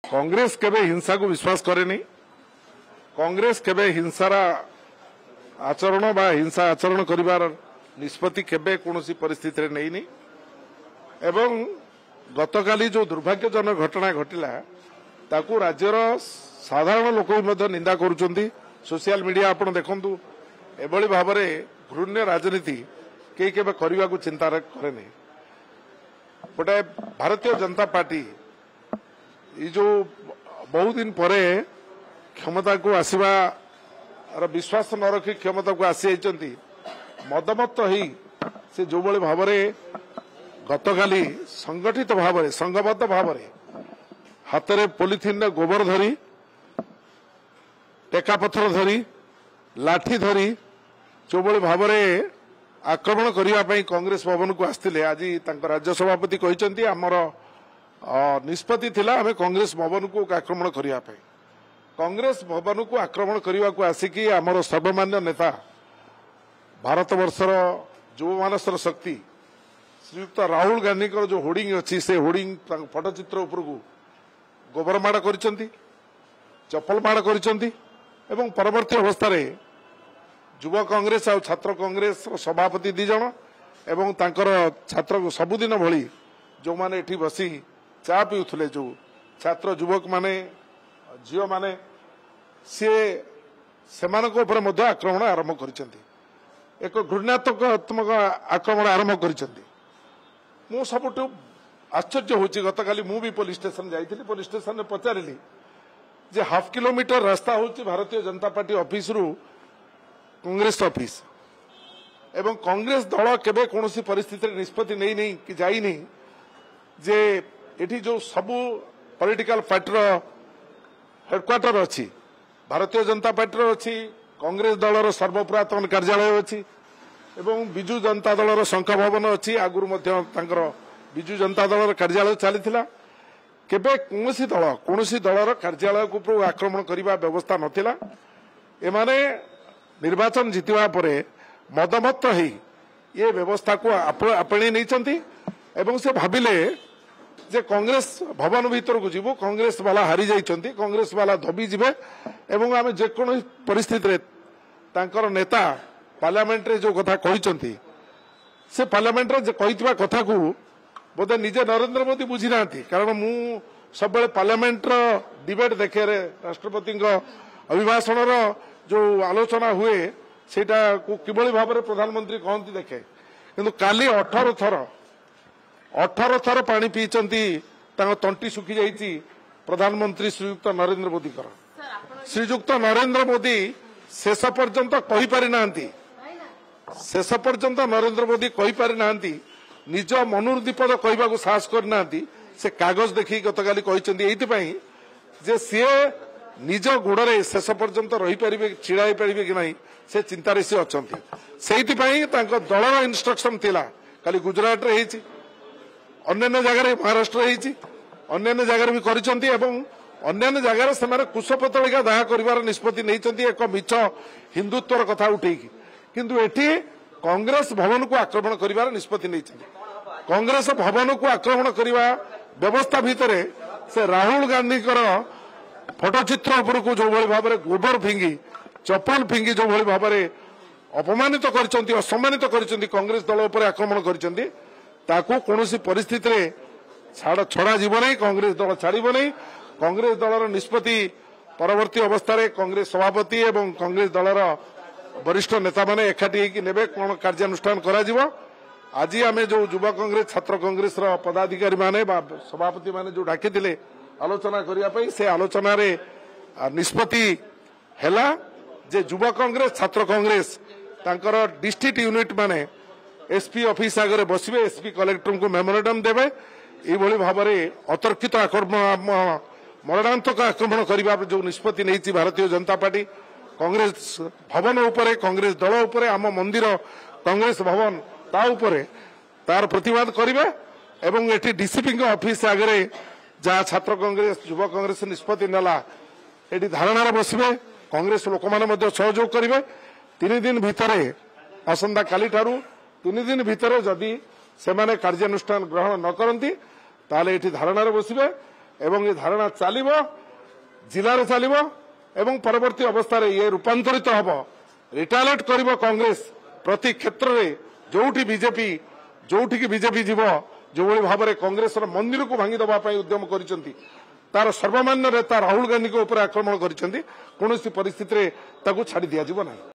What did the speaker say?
कांग्रेस केबे हिंसा को विश्वास करे नहीं। कांग्रेस केबे हिंसार आचरण बा हिंसा आचरण करिवार निष्पत्ति केबे कोनोसी परिस्थिति रे नहीं एवं गतकाली जो दुर्भाग्यजनक घटना घटिला ताकू राज्यर साधारण लोक भी निंदा करुचंती। सोशल मीडिया आपण देखंतु एभली भाव में घृण्य राजनीति कई केबे करने को चिंता करे नहीं। गोटे भारतीय जनता पार्टी ये जो बहुत दिन पर क्षमता को आसवा विश्वास न रखी क्षमता को आसी मदमत्त ही से जो बड़े भाव में गतकाली संगठित भाव में संघबद्ध भाव में हाथ में पॉलिथिन गोबर धरी टेका पथर धरी लाठी धरी जो बड़े भाव में आक्रमण करने कांग्रेस भवन को आसते आज राज्य सभापति कहते आमर निष्पत्ति थिला आम कांग्रेस भवन को आक्रमण करने कांग्रेस भवन को आक्रमण करने को आसिकी आमर सर्वमान्य नेता भारत वर्षर युव मानसर शक्ति श्रीयुक्त राहुल गांधी जो होर्डिंग अच्छी से होर्डिंग फटचित्र उपरकू गोबर माड़ कर चप्पल माड़ कर परवर्ती अवस्था युवा कांग्रेस और छात्र कांग्रेस सभापति दी जन एवं तांकर छात्र सबुदिन भली जो माने एठी बसी चा पीउथले जो छात्र युवक माने झियो माने सेमानक ऊपर मध्य आक्रमण आरंभ करिसेंती। एक घृणात्मक आक्रमण आरंभ करिसेंती। मु सबुठु आश्चर्य होची गतकाली मु भी पुलिस स्टेशन जाइथिली। पुलिस स्टेशन में पचारिली जे हाफ किलोमीटर रास्ता होची भारतीय जनता पार्टी ऑफिस रु कांग्रेस ऑफिस एवं कांग्रेस दल केबे कोनोसी परिस्थिति निष्पत्ति नहीं कि जाई नहीं जे एठी जो सबु पॉलिटिकल पार्टी हेडक्वार्टर अच्छी भारतीय जनता पार्टी अच्छी कांग्रेस दलर सर्वपुरातन कार्यालय अच्छी एवं बिजु जनता दलर शंख भवन अच्छी आगुरु मध्य तांकर बिजु जनता दलर कार्यालय चलीथिला। केबे कोनोसी दलर कार्यालय को आक्रमण करने व्यवस्था नथिला। एमाने निर्वाचन जीतवा परे मदमत्त ही ये व्यवस्था को आपणे नहीं एवं से भाविले जे कांग्रेस भवन भीतर को जीवो कांग्रेस वाला हारी जाइछंती कांग्रेस वाला धबी जिबे एवं आमे जेकोन परिस्थिति रे तांकर नेता पार्लियामेंट रे जो कथा कहिसंती से पार्लियामेंट रे जे कहितबा कथा को बोधे निजे नरेंद्र मोदी बुझी नांती। कारण मु सब बेले पार्लियामेंट रो डिबेट देखे रे राष्ट्रपति अभिभाषण रो जो आलोचना हुए सेटा को किभली भाव में प्रधानमंत्री कहती देखे किंतु काली 18 थर पानी पीचंती तंटी सुखी जाइए प्रधानमंत्री श्रीयुक्त नरेंद्र मोदी श्रीयुक्त नरेंद्र मोदी शेष पर्यंत कहि पारि नांती शेष पर्यंत नरेंद्र मोदी कहि पारि नांती निज मनुर्दीपद कहवा को साहस करना से कागज देखी गतकाली कहते एइथिपाई जे सी निज गोड़े शेष पर्यंत रही पारे छिड़ा पारे कि नहीं से चिंतार सी अच्छा से दलर इन्स्ट्रक्शन थिला काली गुजरात रे हेची अन्य जगह महाराष्ट्र हेची अन्य जगह भी करिसेंती एवं अन्य जगह से कुशपतलिका दाह कर निष्पत्ति नहीं एक मिछ हिंदुत्वर कथा उठेकी किंतु एठी कांग्रेस भवन को आक्रमण कर निष्पत्ति नहीं कांग्रेस भवन को आक्रमण करने व्यवस्था भितर से राहुल गांधी फटचित्र उपरकू जो भाई भाव में गोबर फिंगी चप्पल फिंगी जो भाई भाव में अपमानित असम्मानित कांग्रेस दल उपर आक्रमण कर कौन परिस्थिति रे छड़ा जीव नहीं कांग्रेस दल छाड़ब नहीं। कांग्रेस दलर निष्पत्ति परवर्ती अवस्था कांग्रेस सभापति एवं कांग्रेस दलर वरिष्ठ नेता माने एकाठी होकर नेबे कौन कार्यानुष्ठान करा आज आम जो युवा कांग्रेस छात्र कांग्रेस पदाधिकारी माने सभापति माने जो डाकी आलोचना करने से आलोचन निष्पत्ति हैला जे युवा कांग्रेस छात्र कांग्रेस तांकर डिस्ट्रिक्ट यूनिट माने एसपी ऑफिस आगे बसबे एसपी कलेक्टर को मेमोरेंडम देवे ये भाव में अतर्कित मरणांतक आक्रमण करने जो निष्पत्ति नहीं भारतीय जनता पार्टी कांग्रेस भवन उपरे कांग्रेस दल उपरे आम मंदिर कांग्रेस भवन ता उपरे तार प्रतिवाद करिवे एवं एठी डीसीपी ऑफिस आगे जहाँ छात्र कांग्रेस युवा कांग्रेस निष्पत्ति नेला एठी धारणार बसबे कांग्रेस लोक माने मध्य सहयोग करिवे 3 दिन भितर आसंता काली ठारू 3 दिन भितर जदि सेमाने कार्यानुष्ठान ग्रहण न करती ताले एठी धारणार बसबे एवं ये धारणा चलिबो जिले चलिबो एवं परवर्ती अवस्था ये रूपांतरित हम रिटालेट करिबो कांग्रेस प्रति क्षेत्र में जोठी बीजेपी जोठी बीजेपी जीव जो भाव में कांग्रेस मंदिर को भांगी दबा उद्यम करिसेंती तार सर्वमान्य नेता राहुल गांधी को ऊपर आक्रमण करिसेंती कोनोसी परिस्थिति रे ताकू छाड़ी दिया जीवो नहीं।